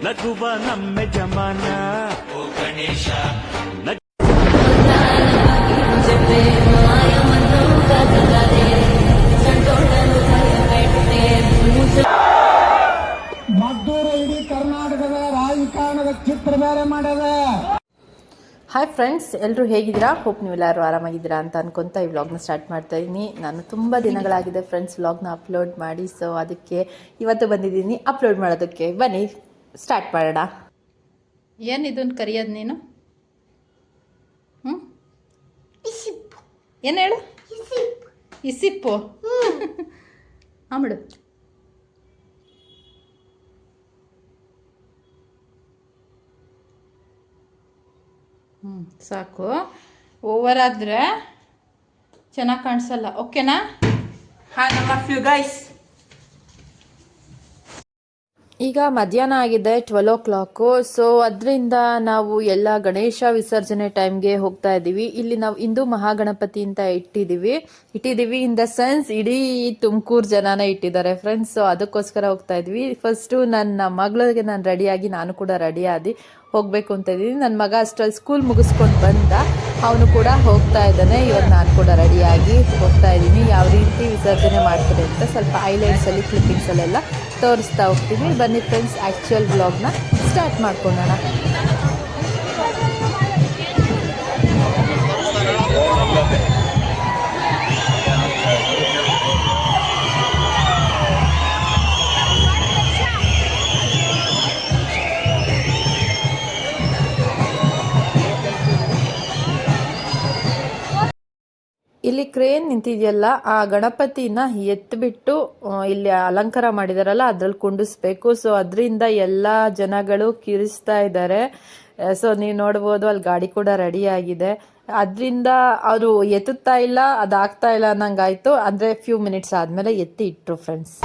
ನಗುವ ನಮ್ಮ ಜಮಾನ ಓ ಗಣೇಶ ಮದ್ದೂರು ಇಡೀ ಕರ್ನಾಟಕದ ರಾಜಕಾರಣದ ಚಿತ್ರ ಬೇರೆ ಮಾಡದ. ಹಾಯ್ ಫ್ರೆಂಡ್ಸ್, ಎಲ್ಲರೂ ಹೇಗಿದ್ದೀರಾ? ಹೋಪ್ ನೀವೆಲ್ಲರೂ ಆರಾಮಾಗಿದ್ದೀರಾ ಅಂತ ಅನ್ಕೊಂತ ಈ ವ್ಲಾಗ್ನ ಸ್ಟಾರ್ಟ್ ಮಾಡ್ತಾ ಇದ್ದೀನಿ. ನಾನು ತುಂಬ ದಿನಗಳಾಗಿದೆ ಫ್ರೆಂಡ್ಸ್ ವ್ಲಾಗ್ನ ಅಪ್ಲೋಡ್ ಮಾಡಿ, ಸೊ ಅದಕ್ಕೆ ಇವತ್ತು ಬಂದಿದ್ದೀನಿ ಅಪ್ಲೋಡ್ ಮಾಡೋದಕ್ಕೆ. ಬನ್ನಿ ಸ್ಟಾರ್ಟ್ ಮಾಡೋಣ. ಏನು ಇದನ್ನು ಕರಿಯೋದು ನೀನು? ಏನು ಹೇಳು? ಇಸಿಪ್ಪು ಆಮೇಡು. ಸಾಕು. ಓವರ್ ಆದರೆ ಚೆನ್ನಾಗಿ ಕಾಣಿಸಲ್ಲ. ಓಕೆನಾ? ಈಗ ಮಧ್ಯಾಹ್ನ ಆಗಿದೆ 12 o'clock. ಸೊ ಅದರಿಂದ ನಾವು ಎಲ್ಲ ಗಣೇಶ ವಿಸರ್ಜನೆ ಟೈಮ್ಗೆ ಹೋಗ್ತಾ ಇದ್ದೀವಿ. ಇಲ್ಲಿ ನಾವು ಇಂದು ಮಹಾಗಣಪತಿ ಅಂತ ಇಟ್ಟಿದ್ದೀವಿ ಇನ್ ದ ಸೆನ್ಸ್ ಇಡೀ ತುಮಕೂರು ಜನನೇ ಇಟ್ಟಿದ್ದಾರೆ ಫ್ರೆಂಡ್ಸ್. ಸೊ ಅದಕ್ಕೋಸ್ಕರ ಹೋಗ್ತಾ ಇದ್ವಿ. ಫಸ್ಟು ನನ್ನ ಮಗಳಿಗೆ ನಾನು ರೆಡಿಯಾಗಿ ನಾನು ಕೂಡ ರೆಡಿ ಆದಿ ಹೋಗಬೇಕು ಅಂತ ಇದ್ದೀನಿ. ನನ್ನ ಮಗ ಅಷ್ಟರಲ್ಲಿ ಸ್ಕೂಲ್ ಮುಗಿಸ್ಕೊಂಡು ಬಂದ, ಅವನು ಕೂಡ ಹೋಗ್ತಾ ಇದ್ದಾನೆ. ಇವಾಗ ನಾನು ಕೂಡ ರೆಡಿಯಾಗಿ ಹೋಗ್ತಾ ಇದ್ದೀನಿ. ಯಾವ ರೀತಿ ವಿಸರ್ಜನೆ ಮಾಡ್ತಾರೆ ಅಂತ ಸ್ವಲ್ಪ ಹೈಲೈಟ್ಸಲ್ಲಿ ಕ್ಲಿಪ್ಪಿಂಗ್ಸಲ್ಲೆಲ್ಲ ತೋರಿಸ್ತಾ ಹೋಗ್ತೀನಿ. ಬನ್ನಿ ಫ್ರೆಂಡ್ಸ್, ಆ್ಯಕ್ಚುಯಲ್ ಬ್ಲಾಗ್ನ ಸ್ಟಾರ್ಟ್ ಮಾಡ್ಕೊಳ್ಳೋಣ. ಇಲ್ಲಿ ಕ್ರೇನ್ ನಿಂತಿದೆಯಲ್ಲ, ಆ ಗಣಪತಿನ ಎತ್ತಿಬಿಟ್ಟು ಇಲ್ಲಿ ಅಲಂಕಾರ ಮಾಡಿದಾರಲ್ಲ ಅದ್ರಲ್ಲಿ ಕುಂಡಿಸ್ಬೇಕು. ಸೊ ಅದರಿಂದ ಎಲ್ಲ ಜನಗಳು ಕಿರಿಸ್ತಾ ಇದ್ದಾರೆ. ಸೊ ನೀವು ನೋಡ್ಬೋದು ಅಲ್ಲಿ ಗಾಡಿ ಕೂಡ ರೆಡಿ ಆಗಿದೆ. ಅದರಿಂದ ಅವರು ಎತ್ತುತ್ತಾ ಇಲ್ಲ, ಅದಾಗ್ತಾ ಇಲ್ಲ ಅನ್ನಂಗಾಯ್ತು. ಅಂದರೆ ಫ್ಯೂ ಮಿನಿಟ್ಸ್ ಆದಮೇಲೆ ಎತ್ತಿ ಇಟ್ರು ಫ್ರೆಂಡ್ಸ್.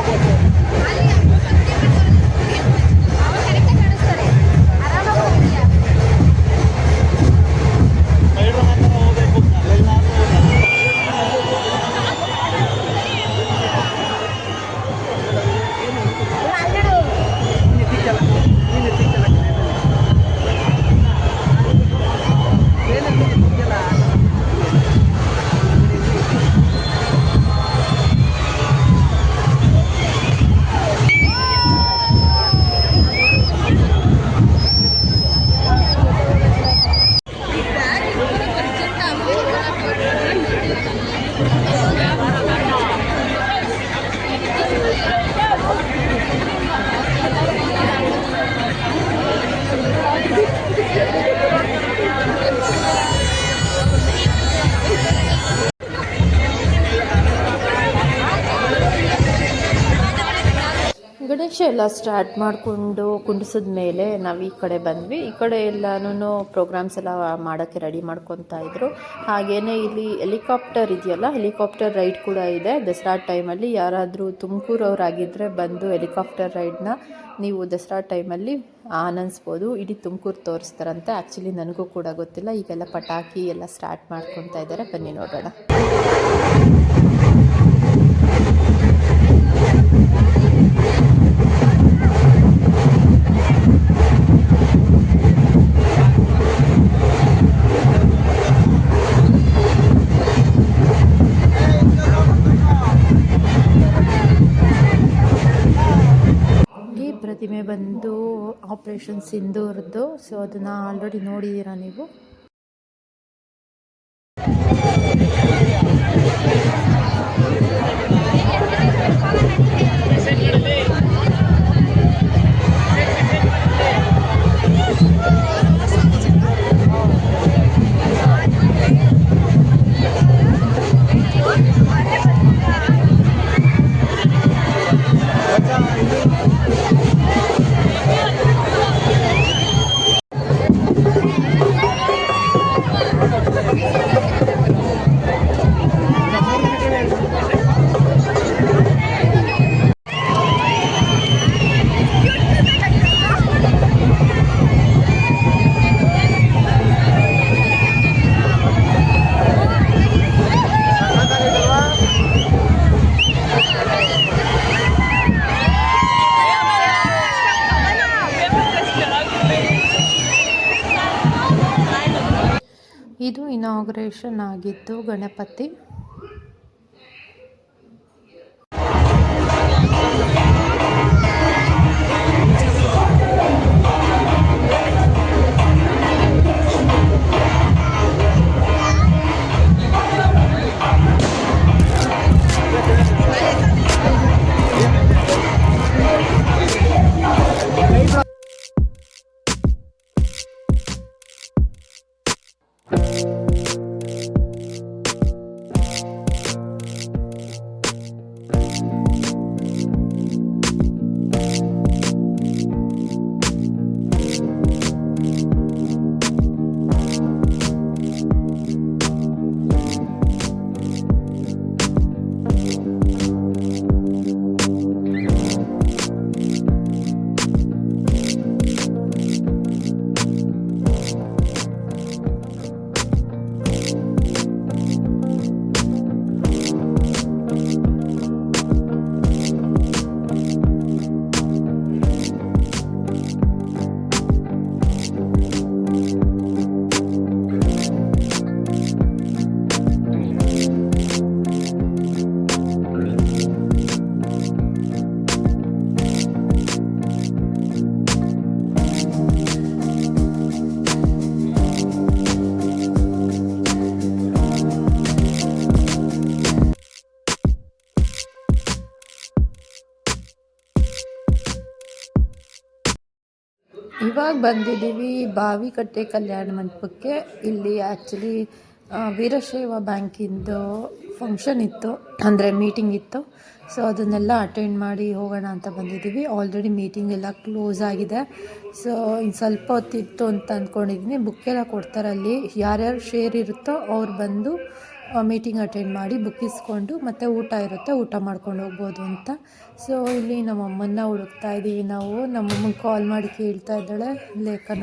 ಗಣೇಶ ಎಲ್ಲ ಸ್ಟಾರ್ಟ್ ಮಾಡಿಕೊಂಡು ಕುಂಡಿಸಿದ ಮೇಲೆ ನಾವು ಈ ಕಡೆ ಬಂದ್ವಿ. ಈ ಕಡೆ ಎಲ್ಲನೂ ಪ್ರೋಗ್ರಾಮ್ಸ್ ಎಲ್ಲ ಮಾಡೋಕ್ಕೆ ರೆಡಿ ಮಾಡ್ಕೊತಾ ಇದ್ರು. ಹಾಗೇನೆ ಇಲ್ಲಿ ಹೆಲಿಕಾಪ್ಟರ್ ಇದೆಯಲ್ಲ, ಹೆಲಿಕಾಪ್ಟರ್ ರೈಡ್ ಕೂಡ ಇದೆ ದಸರಾ ಟೈಮಲ್ಲಿ. ಯಾರಾದರೂ ತುಮಕೂರವರಾಗಿದ್ದರೆ ಬಂದು ಹೆಲಿಕಾಪ್ಟರ್ ರೈಡ್ನ ನೀವು ದಸರಾ ಟೈಮಲ್ಲಿ ಆನಂದಿಸ್ಬೋದು. ಇಡೀ ತುಮಕೂರು ತೋರಿಸ್ತಾರಂತೆ. ಆ್ಯಕ್ಚುಲಿ ನನಗೂ ಕೂಡ ಗೊತ್ತಿಲ್ಲ. ಈಗೆಲ್ಲ ಪಟಾಕಿ ಎಲ್ಲ ಸ್ಟಾರ್ಟ್ ಮಾಡ್ಕೊತಾ ಇದ್ದಾರೆ. ಬನ್ನಿ ನೋಡೋಣ. ಪ್ರತಿಮೆ ಬಂದು ಆಪರೇಷನ್ ಸಿಂಧೂರದ್ದು. ಸೊ ಅದನ್ನು ಆಲ್ರೆಡಿ ನೋಡಿದ್ದೀರಾ ನೀವು. ಇದು ಇನಾಗ್ರೇಷನ್ ಆಗಿದ್ದು ಗಣಪತಿ. ಇವಾಗ ಬಂದಿದ್ದೀವಿ ಬಾವಿಕಟ್ಟೆ ಕಲ್ಯಾಣ ಮಂಟಪಕ್ಕೆ. ಇಲ್ಲಿ ಆ್ಯಕ್ಚುಲಿ ವೀರಶೈವ ಬ್ಯಾಂಕಿಂದು ಫಂಕ್ಷನ್ ಇತ್ತು, ಅಂದರೆ ಮೀಟಿಂಗ್ ಇತ್ತು. ಸೊ ಅದನ್ನೆಲ್ಲ ಅಟೆಂಡ್ ಮಾಡಿ ಹೋಗೋಣ ಅಂತ ಬಂದಿದ್ದೀವಿ. ಆಲ್ರೆಡಿ ಮೀಟಿಂಗ್ ಎಲ್ಲ ಕ್ಲೋಸ್ ಆಗಿದೆ. ಸೊ ಇನ್ನು ಸ್ವಲ್ಪ ಹೊತ್ತಿತ್ತು ಅಂತ ಅಂದ್ಕೊಂಡಿದ್ದೀನಿ. ಬುಕ್ಕೆಲ್ಲ ಕೊಡ್ತಾರೆ ಅಲ್ಲಿ. ಯಾರ್ಯಾರು ಶೇರ್ ಇರುತ್ತೋ ಅವ್ರು ಬಂದು ಮೀಟಿಂಗ್ ಅಟೆಂಡ್ ಮಾಡಿ ಬುಕ್ ಇಸ್ಕೊಂಡು ಮತ್ತು ಊಟ ಇರುತ್ತೆ, ಊಟ ಮಾಡ್ಕೊಂಡು ಹೋಗ್ಬೋದು ಅಂತ. ಸೊ ಇಲ್ಲಿ ನಮ್ಮಮ್ಮನ್ನ ಹುಡುಕ್ತಾ ಇದ್ದೀವಿ ನಾವು. ನಮ್ಮಮ್ಮಂಗೆ ಕಾಲ್ ಮಾಡಿ ಕೇಳ್ತಾ ಇದ್ದಾಳೆ ಲೇಖನ.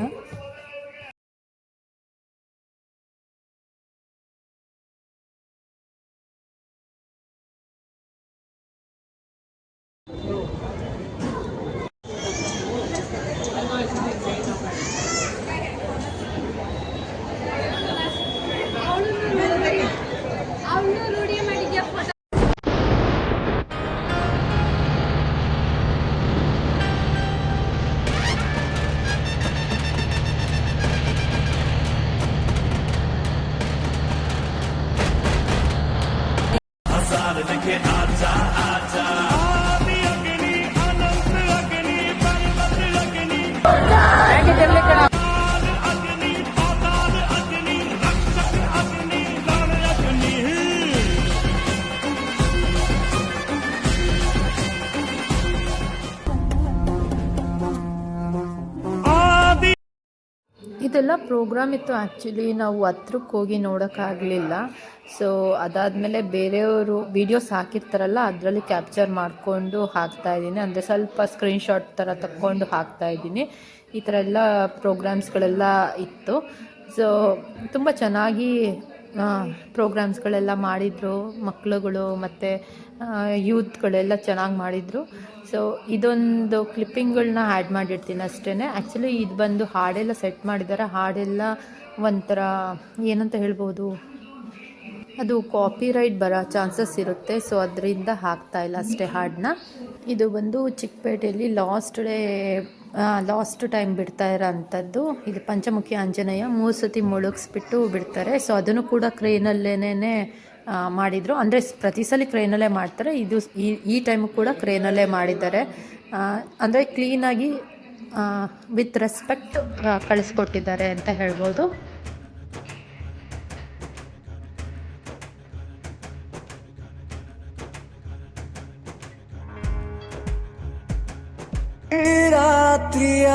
ಇದೆಲ್ಲ ಪ್ರೋಗ್ರಾಮ್ ಇತ್ತು. ಆ್ಯಕ್ಚುಲಿ ನಾವು ಹತ್ರಕ್ಕೆ ಹೋಗಿ ನೋಡೋಕ್ಕಾಗಲಿಲ್ಲ. ಸೊ ಅದಾದಮೇಲೆ ಬೇರೆಯವರು ವೀಡಿಯೋಸ್ ಹಾಕಿರ್ತಾರಲ್ಲ ಅದರಲ್ಲಿ ಕ್ಯಾಪ್ಚರ್ ಮಾಡಿಕೊಂಡು ಹಾಕ್ತಾಯಿದ್ದೀನಿ, ಅಂದರೆ ಸ್ವಲ್ಪ ಸ್ಕ್ರೀನ್ಶಾಟ್ ಥರ ತಕ್ಕೊಂಡು ಹಾಕ್ತಾಯಿದ್ದೀನಿ. ಈ ಥರ ಎಲ್ಲ ಪ್ರೋಗ್ರಾಮ್ಸ್ಗಳೆಲ್ಲ ಇತ್ತು. ಸೊ ತುಂಬ ಚೆನ್ನಾಗಿ ಪ್ರೋಗ್ರಾಮ್ಸ್ಗಳೆಲ್ಲ ಮಾಡಿದರು ಮಕ್ಕಳುಗಳು ಮತ್ತು ಯೂತ್ಗಳೆಲ್ಲ ಚೆನ್ನಾಗಿ ಮಾಡಿದರು. ಸೊ ಇದೊಂದು ಕ್ಲಿಪ್ಪಿಂಗ್ಗಳನ್ನ ಆ್ಯಡ್ ಮಾಡಿರ್ತೀನಿ ಅಷ್ಟೇ. ಆ್ಯಕ್ಚುಲಿ ಇದು ಬಂದು ಹಾಡೆಲ್ಲ ಸೆಟ್ ಮಾಡಿದ್ದಾರೆ. ಹಾಡೆಲ್ಲ ಒಂಥರ ಏನಂತ ಹೇಳ್ಬೋದು, ಅದು ಕಾಪಿರೈಟ್ ಬರೋ ಚಾನ್ಸಸ್ ಇರುತ್ತೆ. ಸೊ ಅದರಿಂದ ಹಾಕ್ತಾಯಿಲ್ಲ ಅಷ್ಟೇ ಹಾಡನ್ನ. ಇದು ಬಂದು ಚಿಕ್ಕಪೇಟೆಯಲ್ಲಿ ಲಾಸ್ಟ್ ಟೈಮ್ ಬಿಡ್ತಾ ಇರೋ ಅಂಥದ್ದು. ಇದು ಪಂಚಮುಖಿ ಆಂಜನೇಯ 3 ಸತಿ ಮುಳುಗಿಸ್ಬಿಟ್ಟು ಬಿಡ್ತಾರೆ. ಸೊ ಅದನ್ನು ಕೂಡ ಕ್ರೇನಲ್ಲೇನೇ ಮಾಡಿದರು, ಅಂದರೆ ಪ್ರತಿ ಸಲ ಕ್ರೇನಲ್ಲೇ ಮಾಡ್ತಾರೆ. ಇದು ಈ ಟೈಮು ಕೂಡ ಕ್ರೇನಲ್ಲೇ ಮಾಡಿದ್ದಾರೆ. ಅಂದರೆ ಕ್ಲೀನಾಗಿ ವಿತ್ ರೆಸ್ಪೆಕ್ಟ್ ಕಳಿಸ್ಕೊಟ್ಟಿದ್ದಾರೆ ಅಂತ ಹೇಳ್ಬೋದು. ರಾತ್ರಿಯ